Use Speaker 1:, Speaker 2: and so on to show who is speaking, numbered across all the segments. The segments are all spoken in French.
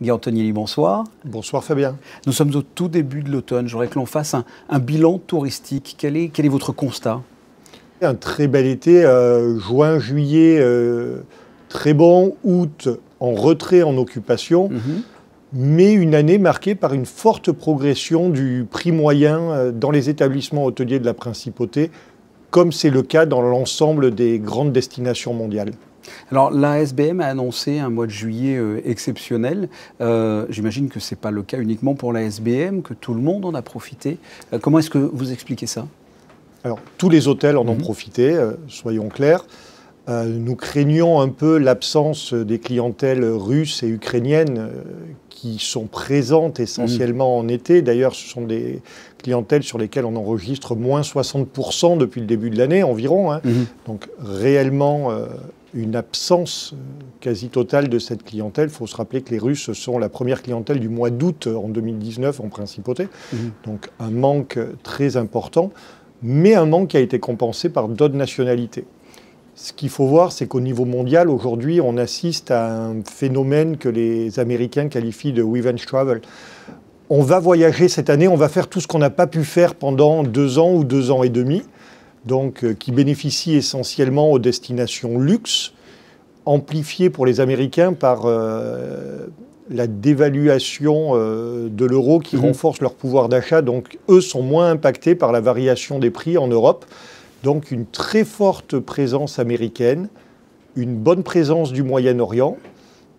Speaker 1: Guy Antonielli, bonsoir.
Speaker 2: Bonsoir Fabien.
Speaker 1: Nous sommes au tout début de l'automne. J'aimerais que l'on fasse un bilan touristique. Quel est votre constat?
Speaker 2: Un très bel été, juin, juillet, très bon, août en retrait, en occupation, mais une année marquée par une forte progression du prix moyen dans les établissements hôteliers de la Principauté, comme c'est le cas dans l'ensemble des grandes destinations mondiales.
Speaker 1: Alors, l'ASBM a annoncé un mois de juillet exceptionnel. J'imagine que ce n'est pas le cas uniquement pour l'ASBM, que tout le monde en a profité. Comment est-ce que vous expliquez ça?
Speaker 2: Alors, tous les hôtels en ont profité, soyons clairs. Nous craignons un peu l'absence des clientèles russes et ukrainiennes qui sont présentes essentiellement en été. D'ailleurs, ce sont des clientèles sur lesquelles on enregistre moins 60% depuis le début de l'année environ. Donc, réellement, une absence quasi totale de cette clientèle. Il faut se rappeler que les Russes sont la première clientèle du mois d'août en 2019 en Principauté. Donc, un manque très important, mais un manque qui a été compensé par d'autres nationalités. Ce qu'il faut voir, c'est qu'au niveau mondial, aujourd'hui, on assiste à un phénomène que les Américains qualifient de revenge travel. On va voyager cette année, on va faire tout ce qu'on n'a pas pu faire pendant 2 ans ou 2 ans et demi, donc qui bénéficie essentiellement aux destinations luxe, amplifiées pour les Américains par la dévaluation de l'euro qui renforce leur pouvoir d'achat. Donc eux sont moins impactés par la variation des prix en Europe. Donc une très forte présence américaine, une bonne présence du Moyen-Orient,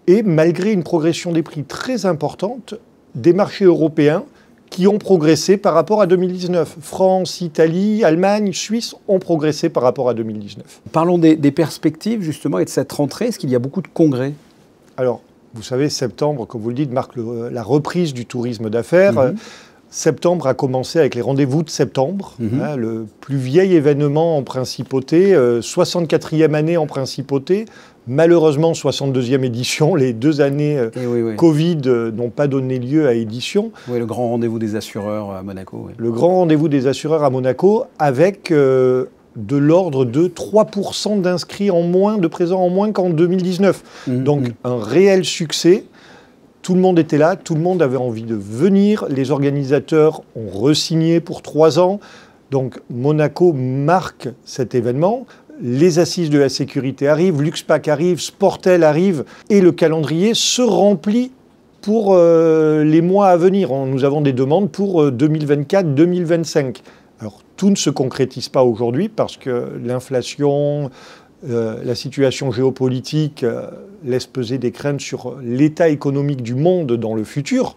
Speaker 2: et malgré une progression des prix très importante, des marchés européens qui ont progressé par rapport à 2019. France, Italie, Allemagne, Suisse ont progressé par rapport à 2019.
Speaker 1: Parlons des perspectives justement et de cette rentrée. Est-ce qu'il y a beaucoup de congrès?
Speaker 2: Alors, vous savez, septembre, comme vous le dites, marque la reprise du tourisme d'affaires. Septembre a commencé avec les rendez-vous de septembre, le plus vieil événement en Principauté, 64e année en Principauté, malheureusement 62e édition. Les 2 années Covid n'ont pas donné lieu à édition.
Speaker 1: Oui, le grand rendez-vous des assureurs à Monaco. Oui.
Speaker 2: Le grand rendez-vous des assureurs à Monaco avec de l'ordre de 3% d'inscrits en moins, de présents en moins qu'en 2019. Donc un réel succès. Tout le monde était là, tout le monde avait envie de venir. Les organisateurs ont re-signé pour 3 ans. Donc Monaco marque cet événement. Les assises de la sécurité arrivent, Luxpack arrive, Sportel arrive. Et le calendrier se remplit pour les mois à venir. Nous avons des demandes pour 2024-2025. Alors tout ne se concrétise pas aujourd'hui parce que l'inflation, la situation géopolitique laisse peser des craintes sur l'état économique du monde dans le futur,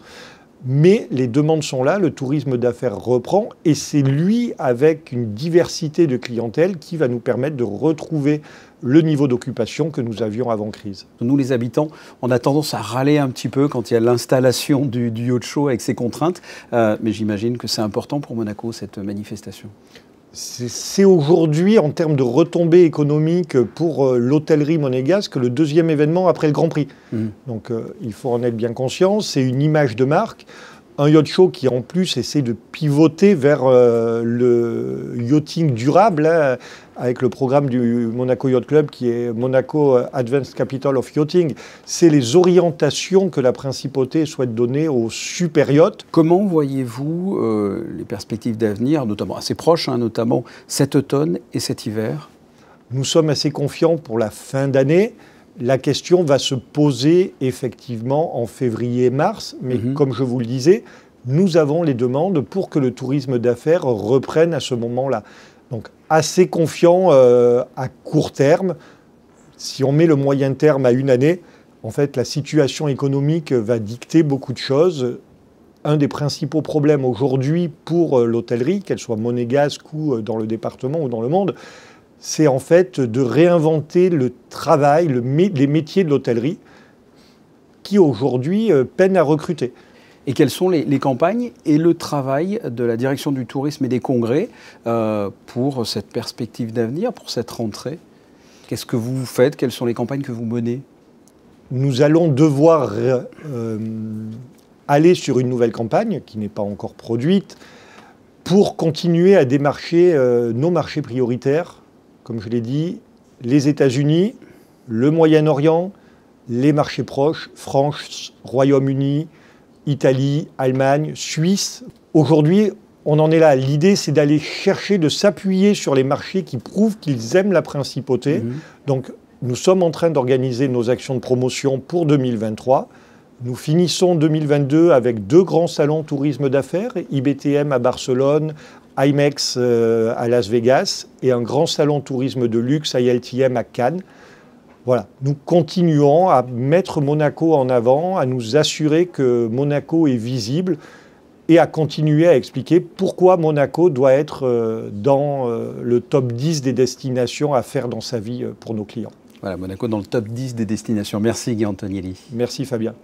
Speaker 2: mais les demandes sont là, le tourisme d'affaires reprend, et c'est lui, avec une diversité de clientèle, qui va nous permettre de retrouver le niveau d'occupation que nous avions avant crise.
Speaker 1: Nous, les habitants, on a tendance à râler un petit peu quand il y a l'installation du yacht show avec ses contraintes, mais j'imagine que c'est important pour Monaco, cette manifestation.
Speaker 2: C'est aujourd'hui, en termes de retombées économiques pour l'hôtellerie monégasque, le 2e événement après le Grand Prix. Donc il faut en être bien conscient, c'est une image de marque. Un yacht show qui en plus essaie de pivoter vers le yachting durable, hein, avec le programme du Monaco Yacht Club qui est Monaco Advanced Capital of Yachting. C'est les orientations que la Principauté souhaite donner aux super yachts.
Speaker 1: Comment voyez-vous les perspectives d'avenir, notamment assez proches, notamment cet automne et cet hiver?
Speaker 2: Nous sommes assez confiants pour la fin d'année. La question va se poser effectivement en février-mars, mais comme je vous le disais, nous avons les demandes pour que le tourisme d'affaires reprenne à ce moment-là. Donc assez confiant à court terme. Si on met le moyen terme à 1 année, en fait la situation économique va dicter beaucoup de choses. Un des principaux problèmes aujourd'hui pour l'hôtellerie, qu'elle soit monégasque ou dans le département ou dans le monde, c'est en fait de réinventer le travail, les métiers de l'hôtellerie qui aujourd'hui peinent à recruter.
Speaker 1: Et quelles sont les campagnes et le travail de la direction du tourisme et des congrès pour cette perspective d'avenir, pour cette rentrée? Qu'est-ce que vous faites? Quelles sont les campagnes que vous menez?
Speaker 2: Nous allons devoir aller sur une nouvelle campagne qui n'est pas encore produite pour continuer à démarcher nos marchés prioritaires. Comme je l'ai dit, les États-Unis, le Moyen-Orient, les marchés proches, France, Royaume-Uni, Italie, Allemagne, Suisse. Aujourd'hui, on en est là. L'idée, c'est d'aller chercher, de s'appuyer sur les marchés qui prouvent qu'ils aiment la principauté. Donc, nous sommes en train d'organiser nos actions de promotion pour 2023. Nous finissons 2022 avec 2 grands salons tourisme d'affaires, IBTM à Barcelone, IMEX à Las Vegas, et un grand salon tourisme de luxe, ILTM à Cannes. Voilà, nous continuons à mettre Monaco en avant, à nous assurer que Monaco est visible et à continuer à expliquer pourquoi Monaco doit être dans le top 10 des destinations à faire dans sa vie pour nos clients.
Speaker 1: Voilà, Monaco dans le top 10 des destinations. Merci Guy Antonielli.
Speaker 2: Merci Fabien.